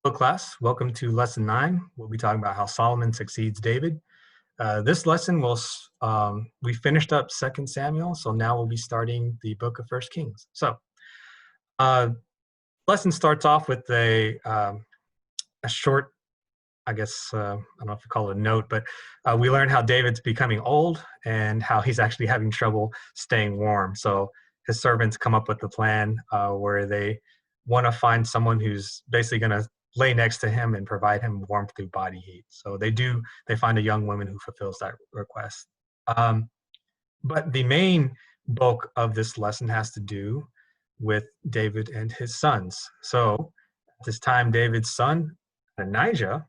Hello, class. Welcome to lesson 9. We'll be talking about how Solomon succeeds David. This lesson we finished up Second Samuel, so now we'll be starting the book of First Kings. So, uh, lesson starts off with a short, I don't know if you call it a note, but we learn how David's becoming old and how he's actually having trouble staying warm. So his servants come up with a plan where they want to find someone who's basically going to lay next to him and provide him warmth through body heat. So they find a young woman who fulfills that request. Um, but the main bulk of this lesson has to do with David and his sons. So at this time, David's son, Adonijah,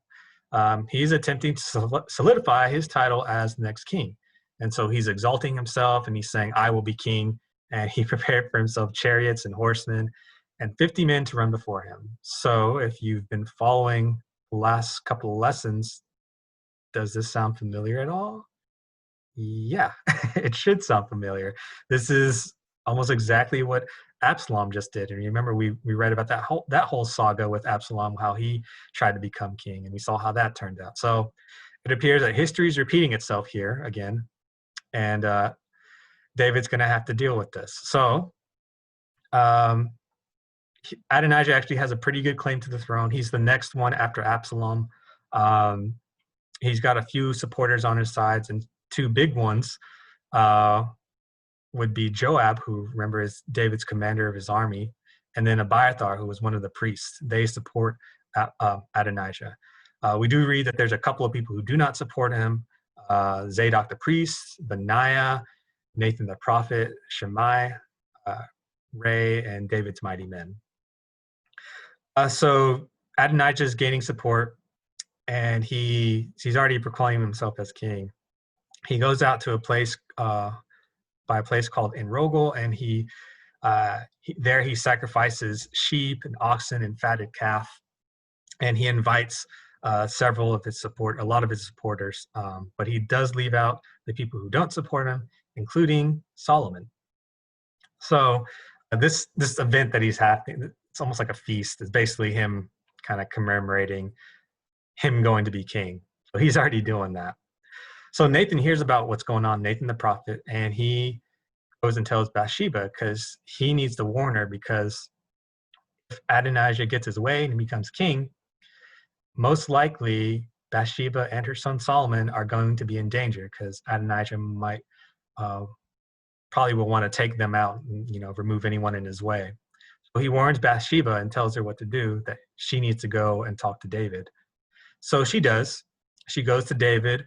he's attempting to solidify his title as the next king. And so he's exalting himself and he's saying, I will be king. And he prepared for himself chariots and horsemen and 50 men to run before him. So if you've been following the last couple of lessons, does this sound familiar at all? Yeah, it should sound familiar. This is almost exactly what Absalom just did. And remember, we read about that whole saga with Absalom, how he tried to become king, and we saw how that turned out. So it appears that history is repeating itself here again, and David's going to have to deal with this. So Adonijah actually has a pretty good claim to the throne. He's the next one after Absalom. He's got a few supporters on his sides, and two big ones would be Joab, who, remember, is David's commander of his army, and then Abiathar, who was one of the priests. They support Adonijah. We do read that there's a couple of people who do not support him. Zadok the priest, Benaiah, Nathan the prophet, Shammai, Ray, and David's mighty men. So Adonijah is gaining support, and he's already proclaiming himself as king. He goes out to a place by a place called Enrogel, and there he sacrifices sheep and oxen and fatted calf, and he invites a lot of his supporters, but he does leave out the people who don't support him, including Solomon. So this event that he's having, it's almost like a feast. It's basically him kind of commemorating him going to be king. So he's already doing that. So Nathan hears about what's going on, Nathan the prophet, and he goes and tells Bathsheba because he needs to warn her, because if Adonijah gets his way and becomes king, most likely Bathsheba and her son Solomon are going to be in danger, because Adonijah might probably will want to take them out and remove anyone in his way. So he warns Bathsheba and tells her what to do, that she needs to go and talk to David. So she does. She goes to David,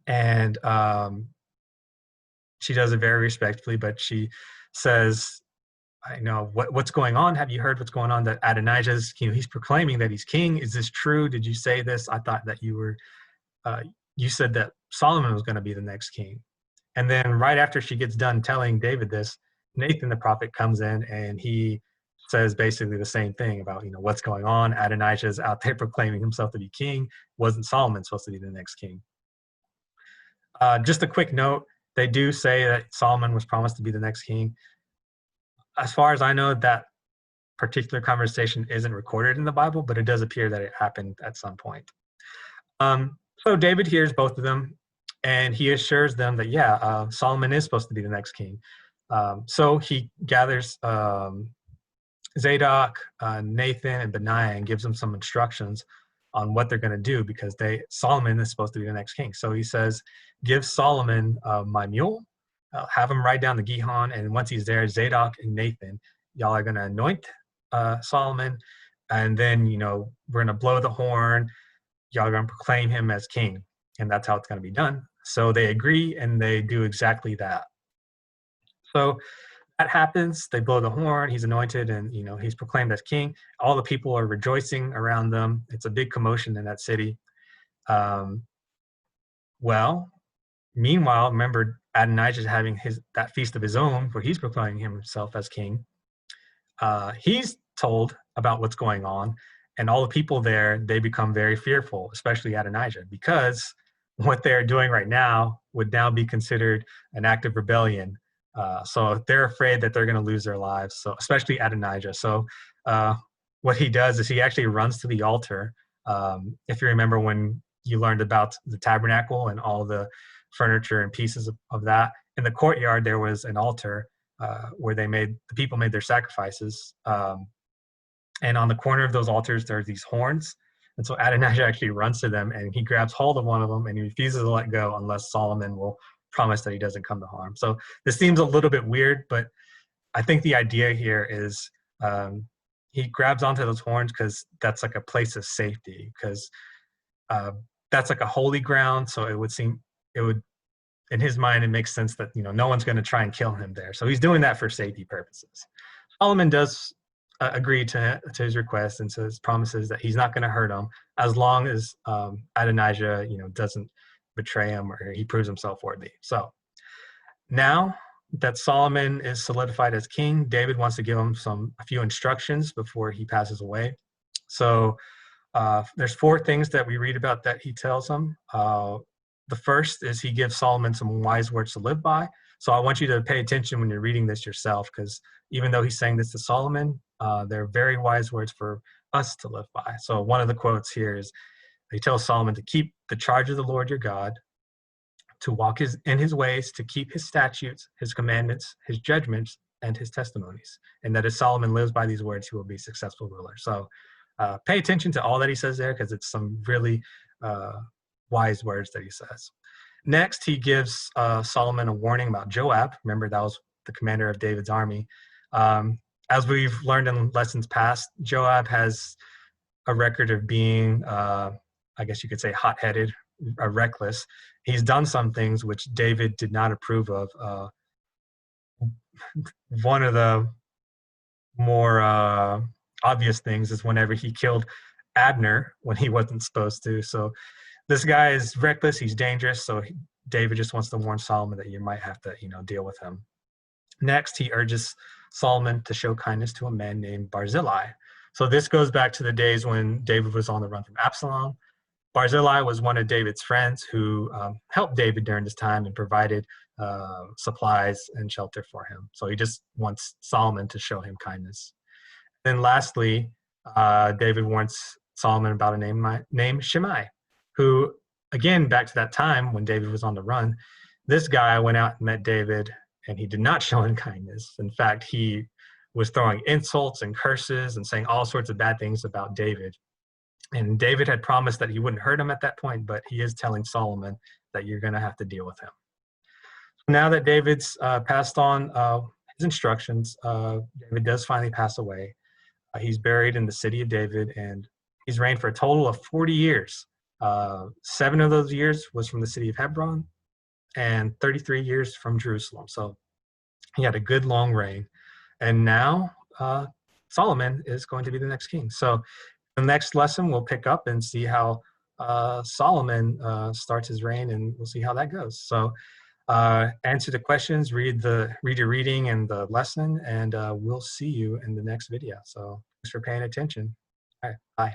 and she does it very respectfully, but she says, I know what's going on. Have you heard what's going on? That Adonijah's, he's proclaiming that he's king. Is this true? Did you say this? I thought that you said that Solomon was going to be the next king. And then right after she gets done telling David this, Nathan the prophet comes in and he says basically the same thing about, what's going on. Adonijah's out there proclaiming himself to be king. Wasn't Solomon supposed to be the next king? Just a quick note, they do say that Solomon was promised to be the next king. As far as I know, that particular conversation isn't recorded in the Bible, but it does appear that it happened at some point. So David hears both of them, and he assures them that, Solomon is supposed to be the next king. So he gathers Zadok, Nathan, and Benaiah and gives them some instructions on what they're going to do, because Solomon is supposed to be the next king. So he says, give Solomon my mule, have him ride down the Gihon, and once he's there, Zadok and Nathan, y'all are going to anoint Solomon, and then, we're going to blow the horn, y'all are going to proclaim him as king, and that's how it's going to be done. So they agree, and they do exactly that. So that happens. They blow the horn. He's anointed, and he's proclaimed as king. All the people are rejoicing around them. It's a big commotion in that city. Meanwhile, remember, Adonijah is having that feast of his own where he's proclaiming himself as king. He's told about what's going on, and all the people there, they become very fearful, especially Adonijah, because what they're doing right now would now be considered an act of rebellion. So they're afraid that they're going to lose their lives, so especially Adonijah. So what he does is he actually runs to the altar. If you remember when you learned about the tabernacle and all the furniture and pieces of that, in the courtyard there was an altar where the people made their sacrifices. And on the corner of those altars, there are these horns. And so Adonijah actually runs to them and he grabs hold of one of them and he refuses to let go unless Solomon will promise that he doesn't come to harm. So this seems a little bit weird, but I think the idea here is he grabs onto those horns because that's like a place of safety, because that's like a holy ground. So it would, in his mind, it makes sense that, no one's going to try and kill him there. So he's doing that for safety purposes. Solomon does agree to his request and says, promises that he's not going to hurt him as long as Adonijah, doesn't betray him or he proves himself worthy. So now that Solomon is solidified as king, David wants to give him a few instructions before he passes away. So there's 4 things that we read about that he tells him. The first is he gives Solomon some wise words to live by. So I want you to pay attention when you're reading this yourself, because even though he's saying this to Solomon, they're very wise words for us to live by. So one of the quotes here is, he tells Solomon to keep the charge of the Lord your God, to walk in his ways, to keep his statutes, his commandments, his judgments, and his testimonies. And that as Solomon lives by these words, he will be a successful ruler. So pay attention to all that he says there, because it's some really wise words that he says. Next, he gives Solomon a warning about Joab. Remember, that was the commander of David's army. As we've learned in lessons past, Joab has a record of being, I guess you could say, hot-headed, reckless. He's done some things which David did not approve of. One of the more obvious things is whenever he killed Abner when he wasn't supposed to. So this guy is reckless, he's dangerous, so David just wants to warn Solomon that you might have to, deal with him. Next, he urges Solomon to show kindness to a man named Barzillai. So this goes back to the days when David was on the run from Absalom. Barzillai was one of David's friends who helped David during this time and provided supplies and shelter for him. So he just wants Solomon to show him kindness. Then lastly, David warns Solomon about a name named Shimei, who, again, back to that time when David was on the run, this guy went out and met David, and he did not show him kindness. In fact, he was throwing insults and curses and saying all sorts of bad things about David. And David had promised that he wouldn't hurt him at that point, but he is telling Solomon that you're going to have to deal with him. Now that David's passed on his instructions, David does finally pass away. He's buried in the city of David, and he's reigned for a total of 40 years. 7 of those years was from the city of Hebron, and 33 years from Jerusalem. So he had a good long reign. And now Solomon is going to be the next king. So the next lesson we'll pick up and see how Solomon starts his reign, and we'll see how that goes. So answer the questions, read your reading and the lesson, and we'll see you in the next video. So thanks for paying attention. All right, bye.